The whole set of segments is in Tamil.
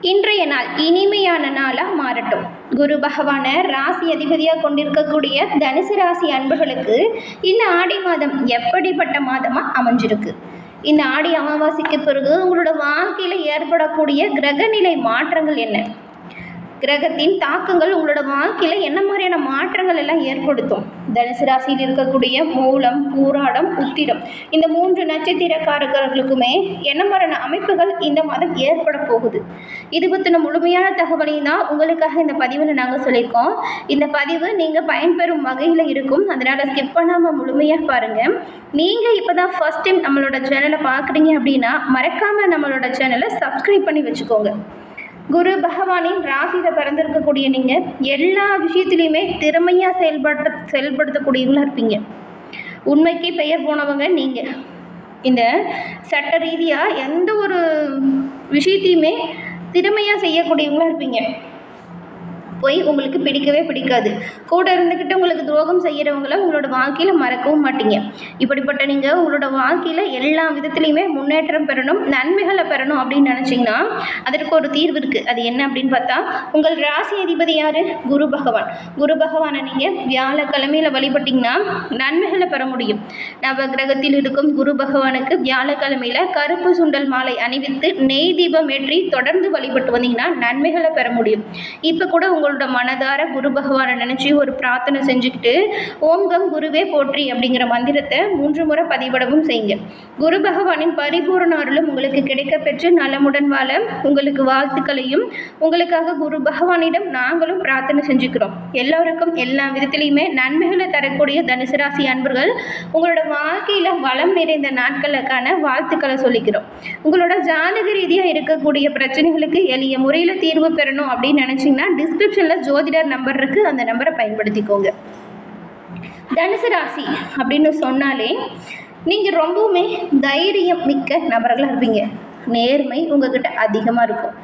இன்றைய நாள் இனிமையான நாளாக மாறட்டும். குரு பகவானை ராசி அதிபதியாக கொண்டிருக்கக்கூடிய தனுசு ராசி அன்பர்களுக்கு இந்த ஆடி மாதம் எப்படிப்பட்ட மாதமாக அமைஞ்சிருக்கு? இந்த ஆடி அமாவாசைக்கு பிறகு உங்களோட வாழ்க்கையில் ஏற்படக்கூடிய கிரகநிலை மாற்றங்கள் என்ன? கிரகத்தின் தாக்கங்கள் உங்களோட வாழ்க்கையில் என்ன மாதிரியான மாற்றங்கள் எல்லாம் ஏற்படுத்தும்? தனுசு ராசியில் இருக்கக்கூடிய மூலம், பூராடம், உத்திரம் இந்த 3 நட்சத்திரக்காரர்களுக்குமே என்ன மாதிரியான அமைப்புகள் இந்த மாதம் ஏற்பட போகுது? இது பற்றின முழுமையான தகவலையும் தான் உங்களுக்காக இந்த பதிவில் நாங்கள் சொல்லியிருக்கோம். இந்த பதிவு நீங்கள் பயன்பெறும் வகையில் இருக்கும், அதனால் ஸ்கிப் பண்ணாமல் முழுமையாக பாருங்கள். நீங்கள் இப்போ தான் ஃபர்ஸ்ட் டைம் நம்மளோட சேனலை பார்க்குறீங்க அப்படின்னா மறக்காமல் நம்மளோட சேனலை சப்ஸ்கிரைப் பண்ணி வச்சுக்கோங்க. குரு பகவானின் ராசியில் பிறந்திருக்கக்கூடிய நீங்கள் எல்லா விஷயத்துலையுமே திறமையாக செயல்படுத்தக்கூடியவங்களாக இருப்பீங்க. உண்மைக்கு பெயர் போனவங்க நீங்கள். இந்த சட்ட ரீதியாக எந்த ஒரு விஷயத்தையுமே திறமையாக செய்யக்கூடியவங்களாக இருப்பீங்க. போய் உங்களுக்கு பிடிக்கவே பிடிக்காது. கூட இருந்துக்கிட்டு உங்களுக்கு துரோகம் செய்கிறவங்கள உங்களோட வாழ்க்கையில் மறக்கவும் மாட்டீங்க. இப்படிப்பட்ட நீங்கள் உங்களோட வாழ்க்கையில் எல்லா விதத்துலையுமே முன்னேற்றம் பெறணும், நன்மைகளை பெறணும் அப்படின்னு நினச்சிங்கன்னா அதற்கு ஒரு தீர்வு இருக்குது. அது என்ன அப்படின்னு பார்த்தா, உங்கள் ராசி அதிபதி யார்? குரு பகவான். குரு பகவானை நீங்கள் வியாழக்கிழமையில் வழிபட்டிங்கன்னா நன்மைகளை பெற முடியும். நவ கிரகத்தில் இருக்கும் குரு பகவானுக்கு வியாழக்கிழமையில் கருப்பு சுண்டல் மாலை அணிவித்து நெய் தீபம் ஏற்றி தொடர்ந்து வழிபட்டு வந்தீங்கன்னா நன்மைகளை பெற முடியும். இப்போ கூட உங்களோட மனதார குரு பகவானை நினச்சி ஒரு பிரார்த்தனை செஞ்சுக்கிட்டு ஓம் கம் குருவே போற்றி அப்படிங்கிற மந்திரத்தை 3 முறை பதிவிடவும் செய்யுங்க. குரு பகவானின் பரிபூர்ண அருளும் உங்களுக்கு கிடைக்க பெற்று நலமுடன் வாழ உங்களுக்கு வாழ்த்துக்களையும் உங்களுக்காக குரு பகவானிடம் நாங்களும் பிரார்த்தனை செஞ்சுக்கிறோம். எல்லோருக்கும் எல்லா விதத்திலையுமே நன்மைகளை தரக்கூடிய தனுசு ராசி அன்பர்கள் உங்களோட வாழ்க்கையில் வளம் நிறைந்த நாட்களுக்கான வாழ்த்துக்களை சொல்லிக்கிறோம். உங்களோட ஜாதக ரீதியாக இருக்கக்கூடிய பிரச்சனைகளுக்கு எளிய முறையில் தீர்வு பெறணும் அப்படின்னு நினச்சிங்கன்னா டிஸ்கிரிப்ஷனில் ஜோதிடர் நம்பர் இருக்குது, அந்த நம்பரை பயன்படுத்திக்கோங்க. தனுசு ராசி அப்படின்னு சொன்னாலே நீங்கள் ரொம்பவுமே தைரியம் மிக்க நபர்களாக இருப்பீங்க. நேர்மை உங்ககிட்ட அதிகமாக இருக்கும்.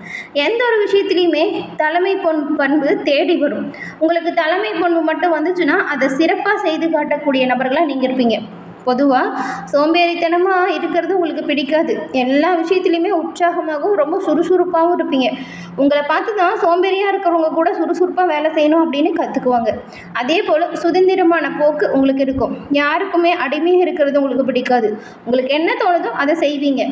எந்த ஒரு விஷயத்துலையுமே தலைமை பண்பு தேடி வரும். உங்களுக்கு தலைமை பண்பு மட்டும் வந்துச்சுன்னா அதை சிறப்பாக செய்து காட்டக்கூடிய நபர்களாக நீங்கள் இருப்பீங்க. பொதுவாக சோம்பேறித்தனமாக இருக்கிறது உங்களுக்கு பிடிக்காது. எல்லா விஷயத்துலையுமே உற்சாகமாகவும் ரொம்ப சுறுசுறுப்பாகவும் இருப்பீங்க. உங்களை பார்த்து தான் சோம்பேறியாக இருக்கிறவங்க கூட சுறுசுறுப்பாக வேலை செய்யணும் அப்படின்னு கற்றுக்குவாங்க. அதே போல் சுதந்திரமான போக்கு உங்களுக்கு இருக்கும். யாருக்குமே அடிமையாக இருக்கிறது உங்களுக்கு பிடிக்காது. உங்களுக்கு என்ன தோணுதோ அதை செய்வீங்க.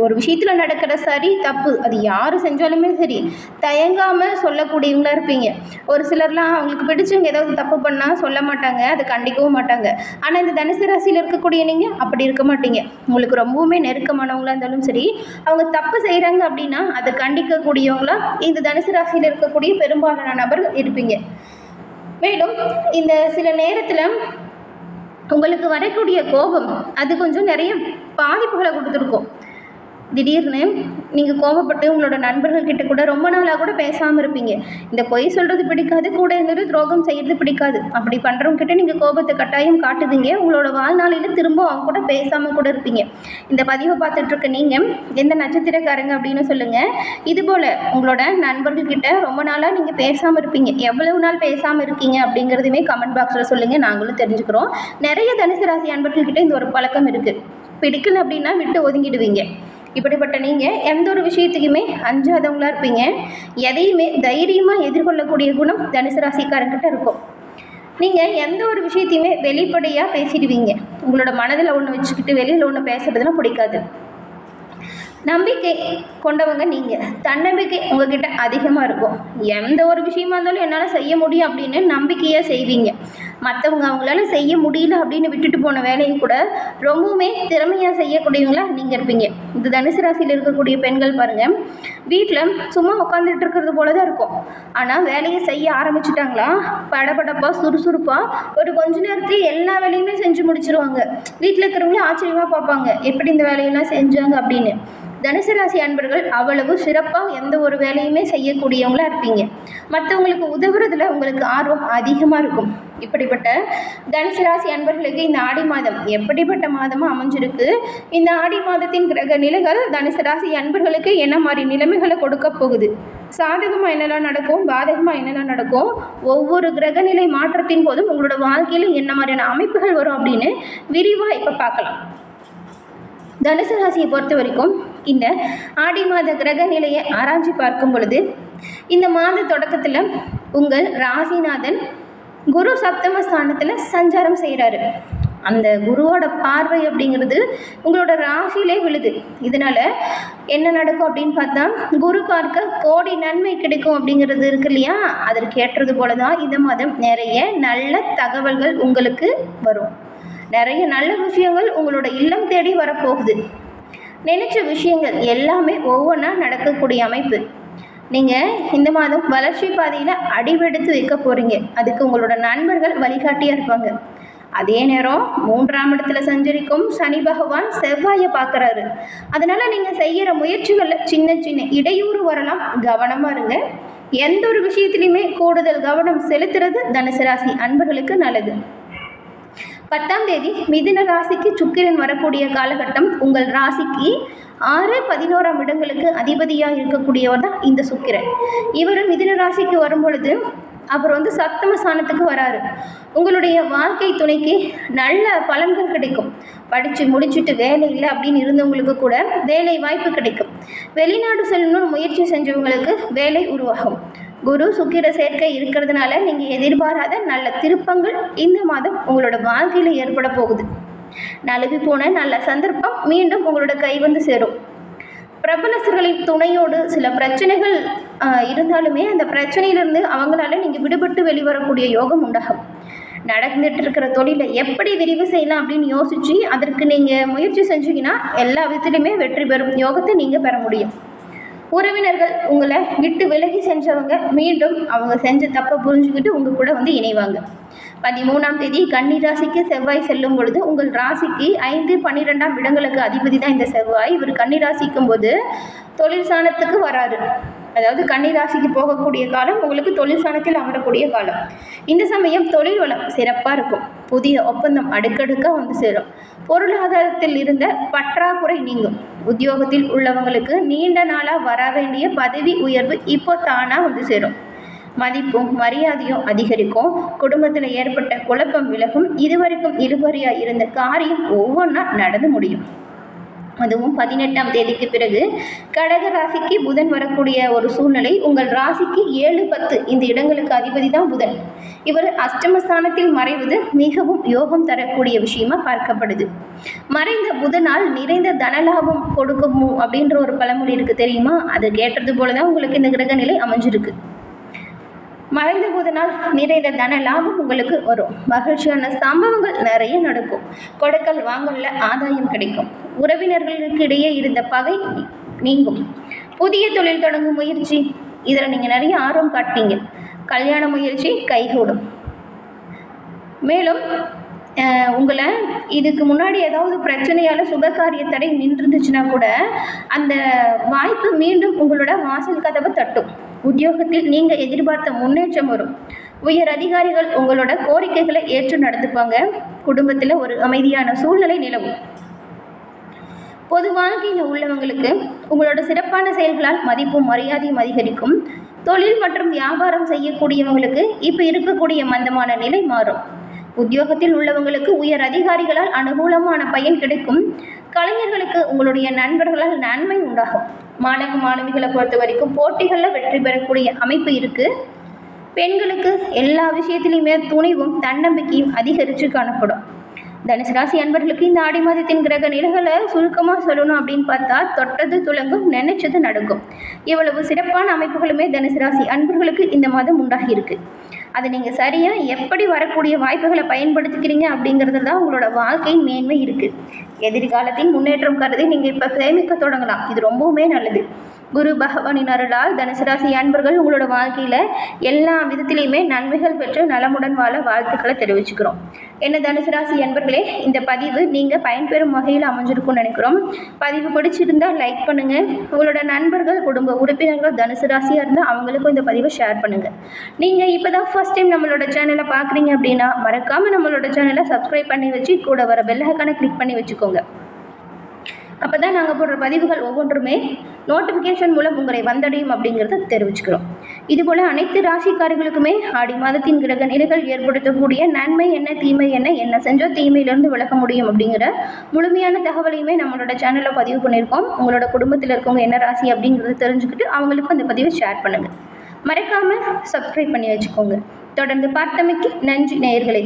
ஒரு விஷயத்தில் நடக்கிற சரி தப்பு அது யார் செஞ்சாலுமே சரி தயங்காமல் சொல்லக்கூடியவங்களாக இருப்பீங்க. ஒரு சிலர்லாம் அவங்களுக்கு பிடிச்சவங்க ஏதாவது தப்பு பண்ணால் சொல்ல மாட்டாங்க, அதை கண்டிக்கவும் மாட்டாங்க. ஆனால் இந்த தனுசு ராசியில் இருக்கக்கூடிய நீங்கள் அப்படி இருக்க மாட்டீங்க. உங்களுக்கு ரொம்பவுமே நெருக்கமானவங்களாக இருந்தாலும் சரி, அவங்க தப்பு செய்கிறாங்க அப்படின்னா அதை கண்டிக்கக்கூடியவங்களா இந்த தனுசு ராசியில் இருக்கக்கூடிய பெரும்பாலான நபர்கள் இருப்பீங்க. மேலும் இந்த சில நேரத்தில் உங்களுக்கு வரக்கூடிய கோபம் அது கொஞ்சம் நிறைய பாதிப்புகளை கொடுத்துருக்கும். திடீர்னு நீங்கள் கோபப்பட்டு உங்களோட நண்பர்கள்கிட்ட கூட ரொம்ப நாளாக கூட பேசாமல் இருப்பீங்க. இந்த பொய் சொல்கிறது பிடிக்காது, கூட இருந்துட்டு துரோகம் செய்கிறது பிடிக்காது. அப்படி பண்ணுறவங்ககிட்ட நீங்கள் கோபத்தை கட்டாயம் காட்டுவீங்க. உங்களோட வாழ்நாளையில் திரும்ப அவங்க கூட பேசாமல் கூட இருப்பீங்க. இந்த பதிவை பார்த்துட்ருக்க நீங்கள் எந்த நட்சத்திரக்காரங்க அப்படின்னு சொல்லுங்கள். இதுபோல் உங்களோட நண்பர்கள்கிட்ட ரொம்ப நாளாக நீங்கள் பேசாமல் இருப்பீங்க. எவ்வளவு நாள் பேசாமல் இருக்கீங்க அப்படிங்கிறதுமே கமெண்ட் பாக்ஸில் சொல்லுங்கள், நாங்களும் தெரிஞ்சுக்கிறோம். நிறைய தனுசு ராசி நண்பர்கள்கிட்ட இந்த ஒரு பழக்கம் இருக்குது. பிடிக்கல அப்படின்னா விட்டு ஒதுங்கிடுவீங்க. இப்படிப்பட்ட நீங்கள் எந்த ஒரு விஷயத்துக்குமே அஞ்சாதவங்களாக இருப்பீங்க. எதையுமே தைரியமாக எதிர்கொள்ளக்கூடிய குணம் தனுசு ராசிக்காரங்கிட்ட இருக்கும். நீங்கள் எந்த ஒரு விஷயத்தையுமே வெளிப்படையாக பேசிடுவீங்க. உங்களோட மனதில் ஒன்று வச்சுக்கிட்டு வெளியில் ஒன்று பேசுகிறதுலாம் பிடிக்காது. நம்பிக்கை கொண்டவங்க நீங்கள். தன்னம்பிக்கை உங்ககிட்ட அதிகமாக இருக்கும். எந்த ஒரு விஷயமா இருந்தாலும் என்னால் செய்ய முடியும் அப்படின்னு நம்பிக்கையாக செய்வீங்க. மற்றவங்க அவங்களால செய்ய முடியல அப்படின்னு விட்டுட்டு போன வேலையை கூட ரொம்பவுமே திறமையாக செய்யக்கூடியவங்களா நீங்கள் இருப்பீங்க. இந்த தனுசு ராசியில் இருக்கக்கூடிய பெண்கள் பாருங்கள், வீட்டில் சும்மா உட்காந்துட்டு இருக்கிறது போல தான் இருக்கும். ஆனால் வேலையை செய்ய ஆரம்பிச்சுட்டாங்களா படபடப்பாக சுறுசுறுப்பாக ஒரு கொஞ்ச நேரத்துலேயே எல்லா வேலையுமே செஞ்சு முடிச்சிருவாங்க. வீட்டில் இருக்கிறவங்களே ஆச்சரியமாக பார்ப்பாங்க, எப்படி இந்த வேலையெல்லாம் செஞ்சாங்க அப்படின்னு. தனுசு ராசி அன்பர்கள் அவ்வளவு சிறப்பாக எந்த ஒரு வேலையுமே செய்யக்கூடியவங்களாக இருப்பீங்க. மற்றவங்களுக்கு உதவுறதுல உங்களுக்கு ஆர்வம் அதிகமாக இருக்கும். இப்படிப்பட்ட தனுசு ராசி அன்பர்களுக்கு இந்த ஆடி மாதம் எப்படிப்பட்ட மாதமாக அமைஞ்சிருக்கு? இந்த ஆடி மாதத்தின் கிரக நிலைகள் தனுசு ராசி அன்பர்களுக்கு என்ன மாதிரி நிலைமைகளை கொடுக்க போகுது? சாதகமாக என்னெல்லாம் நடக்கும், பாதகமாக என்னெல்லாம் நடக்கும், ஒவ்வொரு கிரகநிலை மாற்றத்தின் போதும் உங்களோட வாழ்க்கையில் என்ன மாதிரியான அமைப்புகள் வரும் அப்படின்னு விரிவாக இப்போ பார்க்கலாம். தனுசு ராசியை பொறுத்த வரைக்கும் இந்த ஆடி மாத கிரக நிலையை ஆராய்ச்சி பார்க்கும் பொழுது இந்த மாத தொடக்கத்தில் உங்கள் ராசிநாதன் குரு சப்தமஸ்தானத்தில் சஞ்சாரம் செய்கிறாரு. அந்த குருவோட பார்வை அப்படிங்கிறது உங்களோட ராசியிலே விழுது. இதனால் என்ன நடக்கும் அப்படின்னு பார்த்தா, குரு பார்க்க கோடி நன்மை கிடைக்கும் அப்படிங்கிறது இருக்கு இல்லையா, அதற்கு ஏற்றது போல தான் இந்த மாதம் நிறைய நல்ல தகவல்கள் உங்களுக்கு வரும். நிறைய நல்ல விஷயங்கள் உங்களோட இல்லம் தேடி வரப்போகுது. நினைச்ச விஷயங்கள் எல்லாமே ஒவ்வொன்றா நடக்கக்கூடிய அமைப்பு. நீங்கள் இந்த மாதம் வளர்ச்சி பாதையில் அடிவெடுத்து வைக்க போகிறீங்க. அதுக்கு உங்களோட நண்பர்கள் வழிகாட்டியாக இருப்பாங்க. அதே நேரம் 3ஆம் இடத்துல சஞ்சரிக்கும் சனி பகவான் செவ்வாயை பார்க்குறாரு. அதனால் நீங்கள் செய்கிற முயற்சிகளில் சின்ன சின்ன இடையூறு வரலாம், கவனமாக இருங்க. எந்த ஒரு விஷயத்துலையுமே கூடுதல் கவனம் செலுத்துறது தனுசு ராசி அன்பர்களுக்கு நல்லது. 10ஆம் தேதி மிதுன ராசிக்கு சுக்கிரன் வரக்கூடிய காலகட்டம். உங்கள் ராசிக்கு 6, 11ஆம் இடங்களுக்கு அதிபதியாக இருக்கக்கூடியவர் தான் இந்த சுக்கிரன். இவர் மிதுன ராசிக்கு வரும் பொழுது அவர் சப்தமஸ்தானத்துக்கு வராரு. உங்களுடைய வாழ்க்கை துணைக்கு நல்ல பலன்கள் கிடைக்கும். படித்து முடிச்சுட்டு வேலை இல்லை அப்படின்னு இருந்தவங்களுக்கு கூட வேலை வாய்ப்பு கிடைக்கும். வெளிநாடு செல்லணும்னு முயற்சி செஞ்சவங்களுக்கு வேலை உருவாகும். குரு சுக்கிர சேர்க்கை இருக்கிறதுனால நீங்கள் எதிர்பாராத நல்ல திருப்பங்கள் இந்த மாதம் உங்களோட வாழ்க்கையில் ஏற்பட போகுது. நழுவி போன நல்ல சந்தர்ப்பம் மீண்டும் உங்களோட கை சேரும். பிரபலசர்களின் துணையோடு சில பிரச்சனைகள் இருந்தாலுமே அந்த பிரச்சனையிலிருந்து அவங்களால நீங்கள் விடுபட்டு வெளிவரக்கூடிய யோகம் உண்டாகும். நடந்துட்டு இருக்கிற தொழிலை எப்படி விரிவு செய்யலாம் அப்படின்னு யோசித்து அதற்கு நீங்கள் முயற்சி செஞ்சீங்கன்னா எல்லா விதத்துலையுமே வெற்றி பெறும் யோகத்தை நீங்கள் பெற முடியும். உறவினர்கள் உங்களை விட்டு விலகி சென்றவங்க மீண்டும் அவங்க செஞ்ச தப்பை புரிஞ்சுக்கிட்டு உங்கள் கூட இணைவாங்க. 13ஆம் தேதி கன்னி ராசிக்கு செவ்வாய் செல்லும் பொழுது உங்கள் ராசிக்கு 5, 12ஆம் இடங்களுக்கு அதிபதி தான் இந்த செவ்வாய். இவர் கன்னி ராசிக்கும் போது தொழில் ஸ்தானத்துக்கு வராரு. அதாவது கன்னி ராசிக்கு போகக்கூடிய காலம் உங்களுக்கு தொழில் ஸ்தானத்தில் அமரக்கூடிய காலம். இந்த சமயம் தொழில் வளம் சிறப்பாக இருக்கும். புதிய ஒப்பந்தம் அடுக்கடுக்காக சேரும். பொருளாதாரத்தில் இருந்த பற்றாக்குறை நீங்கும். உத்தியோகத்தில் உள்ளவங்களுக்கு நீண்ட நாளாக வர வேண்டிய பதவி உயர்வு இப்போ தானாக சேரும். மதிப்பும் மரியாதையும் அதிகரிக்கும். குடும்பத்தில் ஏற்பட்ட குழப்பம் விலகும். இதுவரைக்கும் இழுபறியாக இருந்த காரியம் ஒவ்வொன்றா நடந்து முடியும். அதுவும் 18ஆம் தேதிக்கு பிறகு கடக ராசிக்கு புதன் வரக்கூடிய ஒரு சூழ்நிலை. உங்கள் ராசிக்கு 7, 10 இந்த இடங்களுக்கு அதிபதி தான் புதன். இவர் அஷ்டமஸ்தானத்தில் மறைவது மிகவும் யோகம் தரக்கூடிய விஷயமா பார்க்கப்படுது. மறைந்த புதனால் நிறைந்த தனலாபம் கொடுக்கும் அப்படின்ற ஒரு பழமொழி இருக்குது தெரியுமா? அது கேட்டது போல தான் உங்களுக்கு இந்த கிரக நிலை அமைஞ்சிருக்கு. மறைந்த புதனால் நிறைந்த தன லாபம் உங்களுக்கு வரும். மகிழ்ச்சியான சம்பவங்கள் நிறைய நடக்கும். கொடுக்கல் வாங்கல ஆதாயம் கிடைக்கும். உறவினர்களுக்கு இடையே இருந்த பகை நீங்கும். புதிய தொழில் தொடங்கும் முயற்சி இதில் நீங்கள் நிறைய ஆர்வம் காட்டுவீங்க. கல்யாண முயற்சி கைகூடும். மேலும் உங்களை இதுக்கு முன்னாடி ஏதாவது பிரச்சனையால் சுபகாரிய தடை நின்றுருந்துச்சுன்னா கூட அந்த வாய்ப்பு மீண்டும் உங்களோட வாசல் கதவை தட்டும். உத்தியோகத்தில் நீங்கள் எதிர்பார்த்த முன்னேற்றம் வரும். உயர் அதிகாரிகள் உங்களோட கோரிக்கைகளை ஏற்று நடந்துப்பாங்க. குடும்பத்தில் ஒரு அமைதியான சூழ்நிலை நிலவும். பொது வாழ்க்கையில் உள்ளவங்களுக்கு உங்களோட சிறப்பான செயல்களால் மதிப்பும் மரியாதையும் அதிகரிக்கும். தொழில் மற்றும் வியாபாரம் செய்யக்கூடியவங்களுக்கு இப்போ இருக்கக்கூடிய மந்தமான நிலை மாறும். உத்தியோகத்தில் உள்ளவங்களுக்கு உயர் அதிகாரிகளால் அனுகூலமான பயன் கிடைக்கும். கலைஞர்களுக்கு உங்களுடைய நண்பர்களால் நன்மை உண்டாகும். மாணவ மாணவிகளை பொறுத்த வரைக்கும் போட்டிகளில் வெற்றி பெறக்கூடிய அமைப்பு இருக்குது. பெண்களுக்கு எல்லா விஷயத்திலையுமே துணிவும் தன்னம்பிக்கையும் அதிகரித்து காணப்படும். தனுசு ராசி அன்பர்களுக்கு இந்த ஆடி மாதத்தின் கிரக நிலைகளை சுருக்கமாக சொல்லணும் அப்படின்னு பார்த்தா, தொட்டது துலங்கும், நினைச்சது நடக்கும். இவ்வளவு சிறப்பான அமைப்புகளுமே தனுசு ராசி அன்பர்களுக்கு இந்த மாதம் உண்டாகியிருக்கு. அதை நீங்கள் சரியாக எப்படி வரக்கூடிய வாய்ப்புகளை பயன்படுத்திக்கிறீங்க அப்படிங்கிறது தான் உங்களோட வாழ்க்கையின் மேன்மை இருக்குது. எதிர்காலத்தின் முன்னேற்றம் கருதி நீங்கள் இப்போ சேமிக்க தொடங்கலாம். இது ரொம்பவுமே நல்லது. குரு பகவானின் அருளால் தனுசு ராசி அன்பர்கள் உங்களோட வாழ்க்கையில் எல்லா விதத்திலையுமே நன்மைகள் பெற்று நலமுடன் வாழ வாழ்த்துக்களை தெரிவிச்சுக்கிறோம். என்ன தனுசு ராசி அன்பர்களே, இந்த பதிவு நீங்கள் பயன்பெறும் வகையில் அமைஞ்சிருக்கும்னு நினைக்கிறோம். பதிவு பிடிச்சிருந்தால் லைக் பண்ணுங்கள். உங்களோட நண்பர்கள், குடும்ப உறுப்பினர்கள் தனுசு ராசியாக இருந்தால் அவங்களுக்கும் இந்த பதிவை ஷேர் பண்ணுங்கள். நீங்கள் இப்போ தான் ஃபர்ஸ்ட் டைம் நம்மளோட சேனலை பார்க்குறீங்க அப்படின்னா மறக்காமல் நம்மளோட சேனலை சப்ஸ்கிரைப் பண்ணி வச்சு கூட வர பெல் ஐகானை கிளிக் பண்ணி வச்சுக்கோங்க. அப்போ தான் நாங்கள் போடுற பதிவுகள் ஒவ்வொன்றுமே நோட்டிஃபிகேஷன் மூலம் உங்களை வந்தடையும் அப்படிங்கிறத தெரிவிச்சுக்கிறோம். இதுபோல் அனைத்து ராசிக்காரர்களுக்குமே ஆடி மாதத்தின் கிரக நிலைகள் ஏற்படுத்தக்கூடிய நன்மை என்ன தீமை என்ன செஞ்சோ தீமையிலிருந்து விலக முடியும் அப்படிங்கிற முழுமையான தகவலையுமே நம்மளோட சேனலில் பதிவு பண்ணியிருக்கோம். உங்களோட குடும்பத்தில் இருக்கவங்க என்ன ராசி அப்படிங்கிறத தெரிஞ்சுக்கிட்டு அவங்களுக்கும் அந்த பதிவை ஷேர் பண்ணுங்கள். மறக்காமல் சப்ஸ்கிரைப் பண்ணி வச்சுக்கோங்க. தொடர்ந்து பார்த்தமைக்கு நன்றி நேயர்களே.